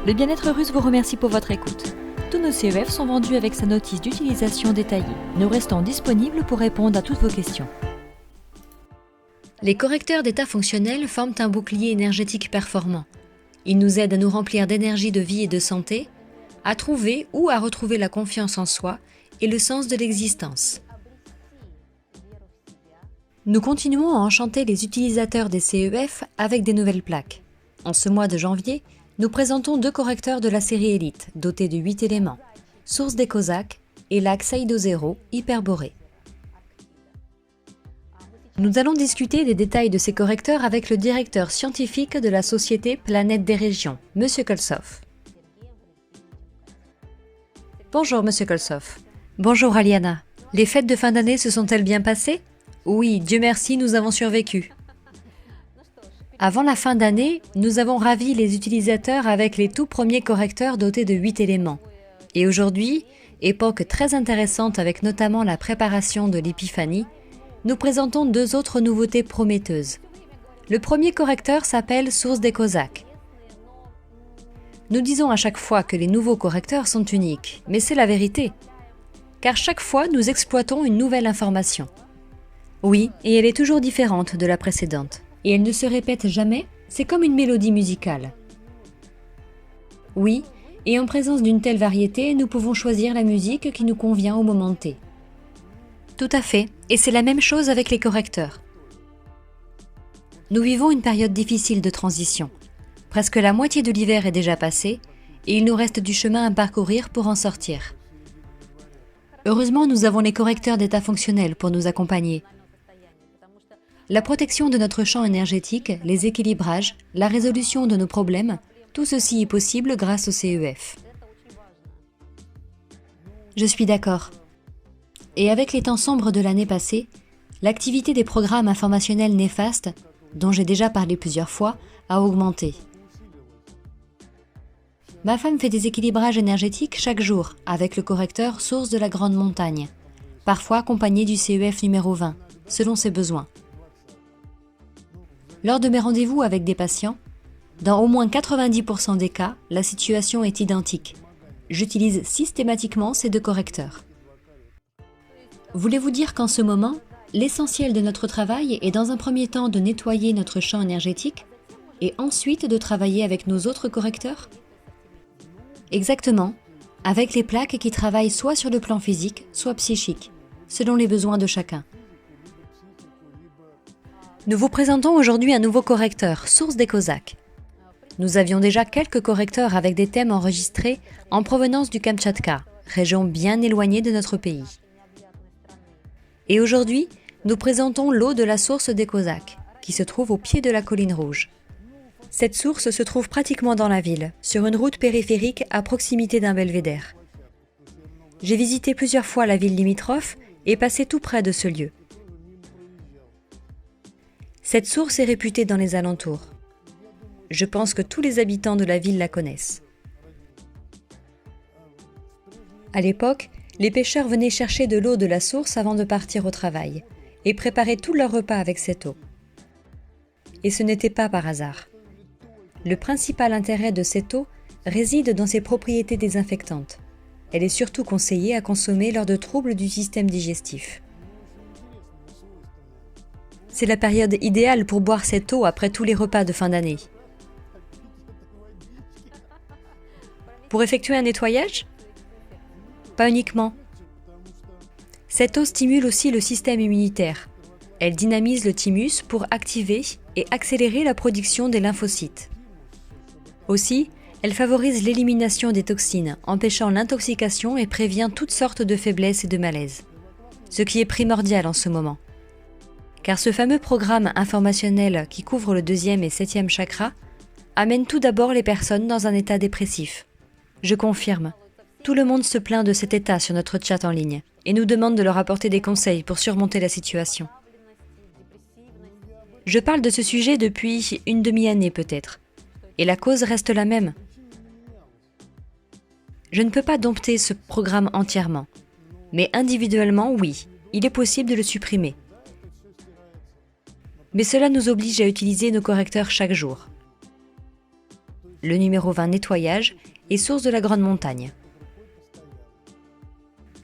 Le bien-être russe vous remercie pour votre écoute. Tous nos CEF sont vendus avec sa notice d'utilisation détaillée. Nous restons disponibles pour répondre à toutes vos questions. Les correcteurs d'état fonctionnel forment un bouclier énergétique performant. Ils nous aident à nous remplir d'énergie de vie et de santé, à trouver ou à retrouver la confiance en soi et le sens de l'existence. Nous continuons à enchanter les utilisateurs des CEF avec des nouvelles plaques. En ce mois de janvier, nous présentons 2 correcteurs de la série Elite, dotés de 8 éléments, source des Cosaques et lac Saido Zero Hyperboré. Nous allons discuter des détails de ces correcteurs avec le directeur scientifique de la société Planète des Régions, M. Kolsov. Bonjour M. Kolsov. Bonjour Aliana. Les fêtes de fin d'année se sont-elles bien passées ? Oui, Dieu merci, nous avons survécu. Avant la fin d'année, nous avons ravi les utilisateurs avec les tout premiers correcteurs dotés de 8 éléments. Et aujourd'hui, époque très intéressante avec notamment la préparation de l'épiphanie, nous présentons 2 autres nouveautés prometteuses. Le premier correcteur s'appelle Source des Cosaques. Nous disons à chaque fois que les nouveaux correcteurs sont uniques, mais c'est la vérité. Car chaque fois, nous exploitons une nouvelle information. Oui, et elle est toujours différente de la précédente. Et elle ne se répète jamais, c'est comme une mélodie musicale. Oui, et en présence d'une telle variété, nous pouvons choisir la musique qui nous convient au moment T. Tout à fait, et c'est la même chose avec les correcteurs. Nous vivons une période difficile de transition. Presque la moitié de l'hiver est déjà passée, et il nous reste du chemin à parcourir pour en sortir. Heureusement, nous avons les correcteurs d'état fonctionnel pour nous accompagner. La protection de notre champ énergétique, les équilibrages, la résolution de nos problèmes, tout ceci est possible grâce au CEF. Je suis d'accord. Et avec les temps sombres de l'année passée, l'activité des programmes informationnels néfastes, dont j'ai déjà parlé plusieurs fois, a augmenté. Ma femme fait des équilibrages énergétiques chaque jour avec le correcteur Source de la Grande Montagne, parfois accompagné du CEF numéro 20, selon ses besoins. Lors de mes rendez-vous avec des patients, dans au moins 90% des cas, la situation est identique. J'utilise systématiquement ces 2 correcteurs. Voulez-vous dire qu'en ce moment, l'essentiel de notre travail est dans un premier temps de nettoyer notre champ énergétique et ensuite de travailler avec nos autres correcteurs ? Exactement, avec les plaques qui travaillent soit sur le plan physique, soit psychique, selon les besoins de chacun. Nous vous présentons aujourd'hui un nouveau correcteur, Source des Cosaques. Nous avions déjà quelques correcteurs avec des thèmes enregistrés en provenance du Kamtchatka, région bien éloignée de notre pays. Et aujourd'hui, nous présentons l'eau de la source des Cosaques, qui se trouve au pied de la colline rouge. Cette source se trouve pratiquement dans la ville, sur une route périphérique à proximité d'un belvédère. J'ai visité plusieurs fois la ville limitrophe et passé tout près de ce lieu. Cette source est réputée dans les alentours. Je pense que tous les habitants de la ville la connaissent. À l'époque, les pêcheurs venaient chercher de l'eau de la source avant de partir au travail et préparaient tout leur repas avec cette eau. Et ce n'était pas par hasard. Le principal intérêt de cette eau réside dans ses propriétés désinfectantes. Elle est surtout conseillée à consommer lors de troubles du système digestif. C'est la période idéale pour boire cette eau après tous les repas de fin d'année. Pour effectuer un nettoyage ? Pas uniquement. Cette eau stimule aussi le système immunitaire. Elle dynamise le thymus pour activer et accélérer la production des lymphocytes. Aussi, elle favorise l'élimination des toxines, empêchant l'intoxication et prévient toutes sortes de faiblesses et de malaises. Ce qui est primordial en ce moment. Car ce fameux programme informationnel qui couvre le 2e et 7e chakra amène tout d'abord les personnes dans un état dépressif. Je confirme, tout le monde se plaint de cet état sur notre chat en ligne et nous demande de leur apporter des conseils pour surmonter la situation. Je parle de ce sujet depuis une demi-année peut-être, et la cause reste la même. Je ne peux pas dompter ce programme entièrement, mais individuellement, oui, il est possible de le supprimer. Mais cela nous oblige à utiliser nos correcteurs chaque jour. le numéro 20 nettoyage et source de la grande montagne.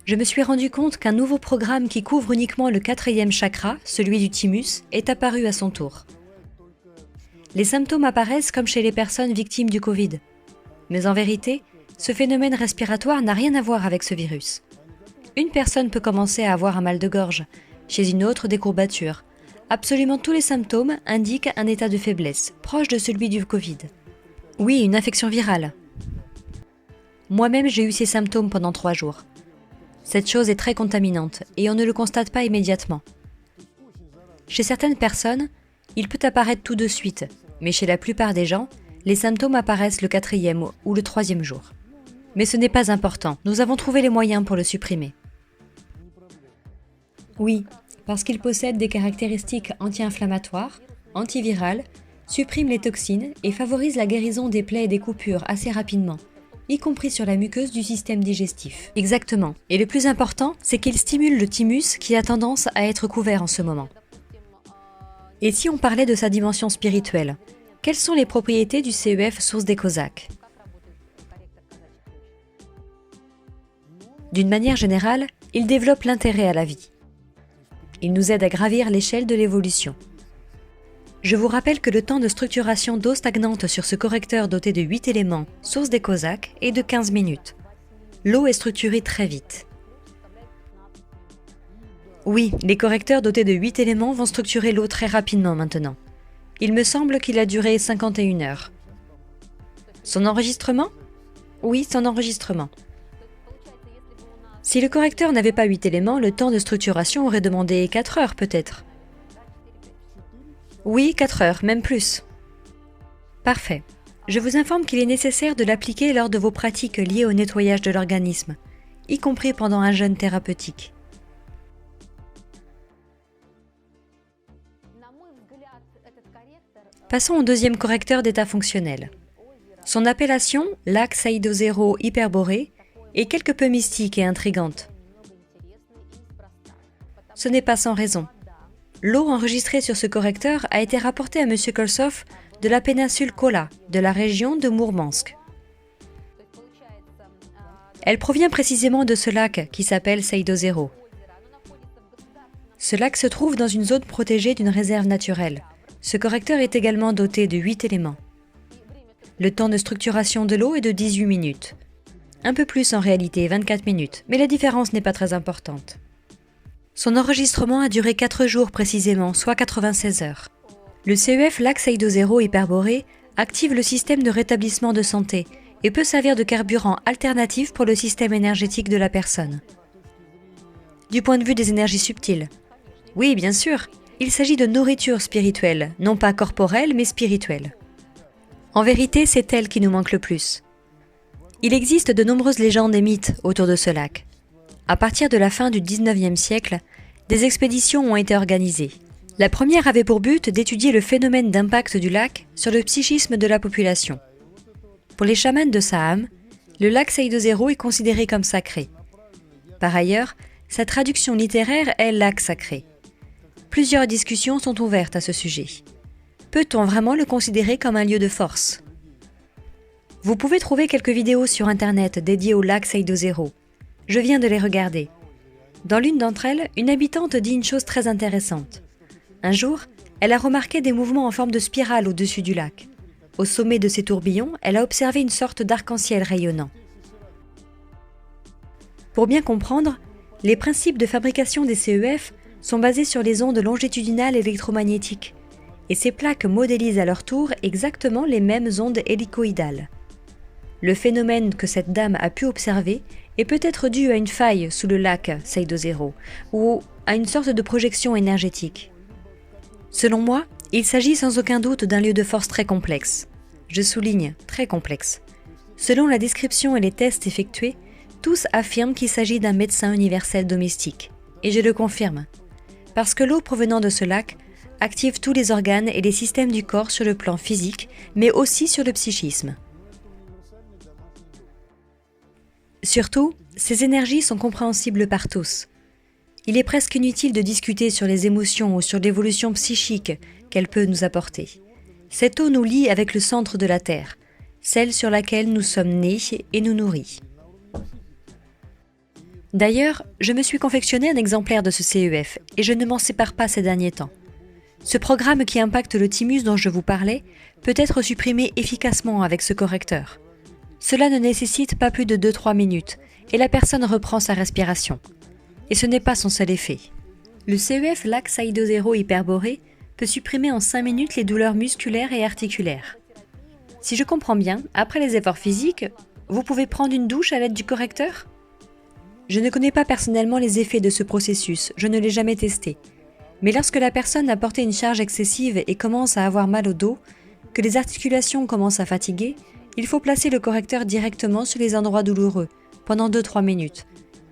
Je me suis rendu compte qu'un nouveau programme qui couvre uniquement le 4e chakra, celui du thymus, est apparu à son tour. Les symptômes apparaissent comme chez les personnes victimes du Covid. Mais en vérité, ce phénomène respiratoire n'a rien à voir avec ce virus. Une personne peut commencer à avoir un mal de gorge, chez une autre des courbatures. Absolument tous les symptômes indiquent un état de faiblesse, proche de celui du Covid. Oui, une infection virale. Moi-même, j'ai eu ces symptômes pendant 3 jours. Cette chose est très contaminante et on ne le constate pas immédiatement. Chez certaines personnes, il peut apparaître tout de suite, mais chez la plupart des gens, les symptômes apparaissent le 4e ou le 3e jour. Mais ce n'est pas important, nous avons trouvé les moyens pour le supprimer. Oui, parce qu'il possède des caractéristiques anti-inflammatoires, antivirales, supprime les toxines et favorise la guérison des plaies et des coupures assez rapidement, y compris sur la muqueuse du système digestif. Exactement. Et le plus important, c'est qu'il stimule le thymus qui a tendance à être couvert en ce moment. Et si on parlait de sa dimension spirituelle, quelles sont les propriétés du CEF source des Cosaques ? D'une manière générale, il développe l'intérêt à la vie. Il nous aide à gravir l'échelle de l'évolution. Je vous rappelle que le temps de structuration d'eau stagnante sur ce correcteur doté de 8 éléments, source des Cosaques, est de 15 minutes. L'eau est structurée très vite. Oui, les correcteurs dotés de 8 éléments vont structurer l'eau très rapidement maintenant. Il me semble qu'il a duré 51 heures. Son enregistrement ? Oui, son enregistrement. Si le correcteur n'avait pas 8 éléments, le temps de structuration aurait demandé 4 heures peut-être. Oui, 4 heures, même plus. Parfait. Je vous informe qu'il est nécessaire de l'appliquer lors de vos pratiques liées au nettoyage de l'organisme, y compris pendant un jeûne thérapeutique. Passons au deuxième correcteur d'état fonctionnel. Son appellation, lac Saïdo-0 hyperboré, est quelque peu mystique et intrigante. Ce n'est pas sans raison. L'eau enregistrée sur ce correcteur a été rapportée à M. Kolsov de la péninsule Kola, de la région de Mourmansk. Elle provient précisément de ce lac qui s'appelle Saïdo-0. Ce lac se trouve dans une zone protégée d'une réserve naturelle. Ce correcteur est également doté de 8 éléments. Le temps de structuration de l'eau est de 18 minutes. Un peu plus en réalité, 24 minutes, mais la différence n'est pas très importante. Son enregistrement a duré 4 jours précisément, soit 96 heures. Le CEF lac Saïdo-0 hyperboré active le système de rétablissement de santé et peut servir de carburant alternatif pour le système énergétique de la personne. Du point de vue des énergies subtiles. Oui, bien sûr, il s'agit de nourriture spirituelle, non pas corporelle mais spirituelle. En vérité, c'est elle qui nous manque le plus. Il existe de nombreuses légendes et mythes autour de ce lac. À partir de la fin du 19e siècle, des expéditions ont été organisées. La première avait pour but d'étudier le phénomène d'impact du lac sur le psychisme de la population. Pour les chamans de Saham, le lac Saïdo-0 est considéré comme sacré. Par ailleurs, sa traduction littéraire est lac sacré. Plusieurs discussions sont ouvertes à ce sujet. Peut-on vraiment le considérer comme un lieu de force ? Vous pouvez trouver quelques vidéos sur Internet dédiées au lac Saïdo-0. Je viens de les regarder. Dans l'une d'entre elles, une habitante dit une chose très intéressante. Un jour, elle a remarqué des mouvements en forme de spirale au-dessus du lac. Au sommet de ces tourbillons, elle a observé une sorte d'arc-en-ciel rayonnant. Pour bien comprendre, les principes de fabrication des CEF sont basés sur les ondes longitudinales électromagnétiques, et ces plaques modélisent à leur tour exactement les mêmes ondes hélicoïdales. Le phénomène que cette dame a pu observer est peut-être dû à une faille sous le lac Saïdo-0 ou à une sorte de projection énergétique. Selon moi, il s'agit sans aucun doute d'un lieu de force très complexe. Je souligne, très complexe. Selon la description et les tests effectués, tous affirment qu'il s'agit d'un médecin universel domestique. Et je le confirme. Parce que l'eau provenant de ce lac active tous les organes et les systèmes du corps sur le plan physique, mais aussi sur le psychisme. Surtout, ces énergies sont compréhensibles par tous. Il est presque inutile de discuter sur les émotions ou sur l'évolution psychique qu'elle peut nous apporter. Cette eau nous lie avec le centre de la Terre. celle sur laquelle nous sommes nés et nous nourris. D'ailleurs, je me suis confectionné un exemplaire de ce CEF et je ne m'en sépare pas ces derniers temps. Ce programme qui impacte le thymus dont je vous parlais peut être supprimé efficacement avec ce correcteur. Cela ne nécessite pas plus de 2-3 minutes et la personne reprend sa respiration. Et ce n'est pas son seul effet. Le CEF Lac Saïdo hyperboré peut supprimer en 5 minutes les douleurs musculaires et articulaires. Si je comprends bien, après les efforts physiques, vous pouvez prendre une douche à l'aide du correcteur ? Je ne connais pas personnellement les effets de ce processus, je ne l'ai jamais testé. Mais lorsque la personne a porté une charge excessive et commence à avoir mal au dos, que les articulations commencent à fatiguer, il faut placer le correcteur directement sur les endroits douloureux, pendant 2-3 minutes.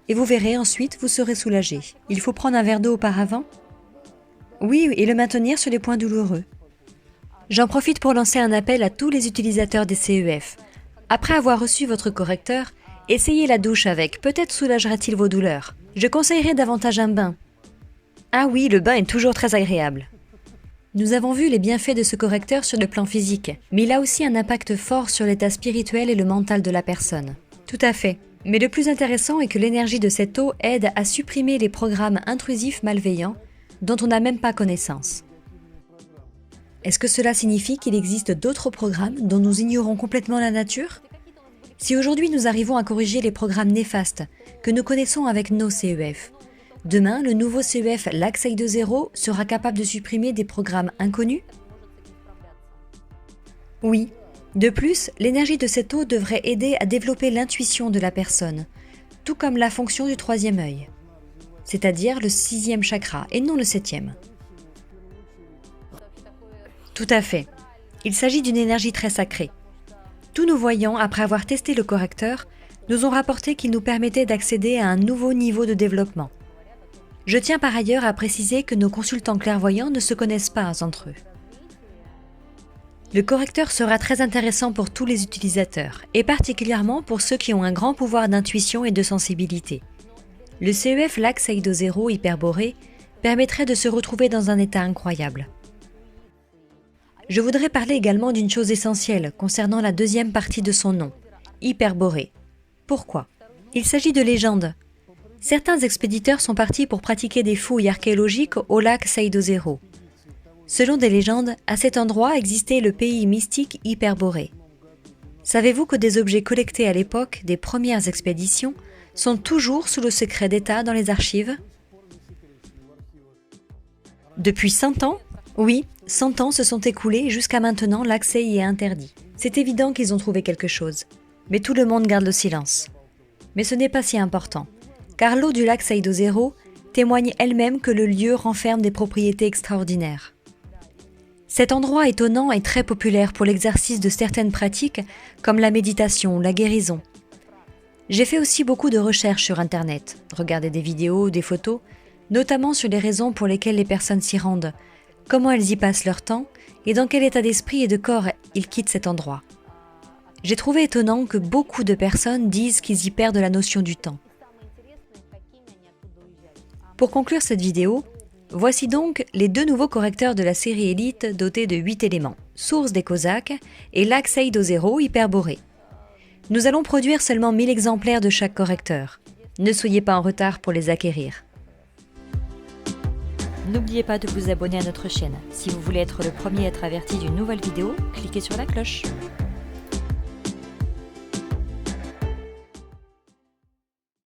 Et vous verrez, ensuite, vous serez soulagé. Il faut prendre un verre d'eau auparavant ? Oui, et le maintenir sur les points douloureux. J'en profite pour lancer un appel à tous les utilisateurs des CEF. Après avoir reçu votre correcteur, essayez la douche avec, peut-être soulagera-t-il vos douleurs. Je conseillerais davantage un bain. Ah oui, le bain est toujours très agréable. Nous avons vu les bienfaits de ce correcteur sur le plan physique, mais il a aussi un impact fort sur l'état spirituel et le mental de la personne. Tout à fait. Mais le plus intéressant est que l'énergie de cette eau aide à supprimer les programmes intrusifs malveillants dont on n'a même pas connaissance. Est-ce que cela signifie qu'il existe d'autres programmes dont nous ignorons complètement la nature ? Si aujourd'hui nous arrivons à corriger les programmes néfastes que nous connaissons avec nos CEF, demain le nouveau CEF Lac Saïdo sera capable de supprimer des programmes inconnus ? Oui. De plus, l'énergie de cette eau devrait aider à développer l'intuition de la personne, tout comme la fonction du 3e œil, c'est-à-dire le 6e chakra et non le 7e. Tout à fait. Il s'agit d'une énergie très sacrée. Tous nos voyants, après avoir testé le correcteur, nous ont rapporté qu'il nous permettait d'accéder à un nouveau niveau de développement. Je tiens par ailleurs à préciser que nos consultants clairvoyants ne se connaissent pas entre eux. Le correcteur sera très intéressant pour tous les utilisateurs, et particulièrement pour ceux qui ont un grand pouvoir d'intuition et de sensibilité. Le CEF Lac Saïdo hyperboré permettrait de se retrouver dans un état incroyable. Je voudrais parler également d'une chose essentielle concernant la deuxième partie de son nom, hyperboré. Pourquoi ? Il s'agit de légendes. Certains expéditeurs sont partis pour pratiquer des fouilles archéologiques au lac Saïdo. Selon des légendes, à cet endroit existait le pays mystique hyperboré. Savez-vous que des objets collectés à l'époque des premières expéditions sont toujours sous le secret d'État dans les archives ? Depuis 100 ans ? Oui, 100 ans se sont écoulés et jusqu'à maintenant l'accès y est interdit. C'est évident qu'ils ont trouvé quelque chose. Mais tout le monde garde le silence. Mais ce n'est pas si important, car l'eau du lac Saïdo témoigne elle-même que le lieu renferme des propriétés extraordinaires. Cet endroit étonnant est très populaire pour l'exercice de certaines pratiques comme la méditation ou la guérison. J'ai fait aussi beaucoup de recherches sur Internet, regardé des vidéos, des photos, notamment sur les raisons pour lesquelles les personnes s'y rendent, comment elles y passent leur temps et dans quel état d'esprit et de corps ils quittent cet endroit. J'ai trouvé étonnant que beaucoup de personnes disent qu'ils y perdent la notion du temps. Pour conclure cette vidéo, voici donc les 2 nouveaux correcteurs de la série Elite dotés de 8 éléments, Source des Cosaques et Lac Saïdo hyperboré. Nous allons produire seulement 1000 exemplaires de chaque correcteur. Ne soyez pas en retard pour les acquérir. N'oubliez pas de vous abonner à notre chaîne. Si vous voulez être le premier à être averti d'une nouvelle vidéo, cliquez sur la cloche.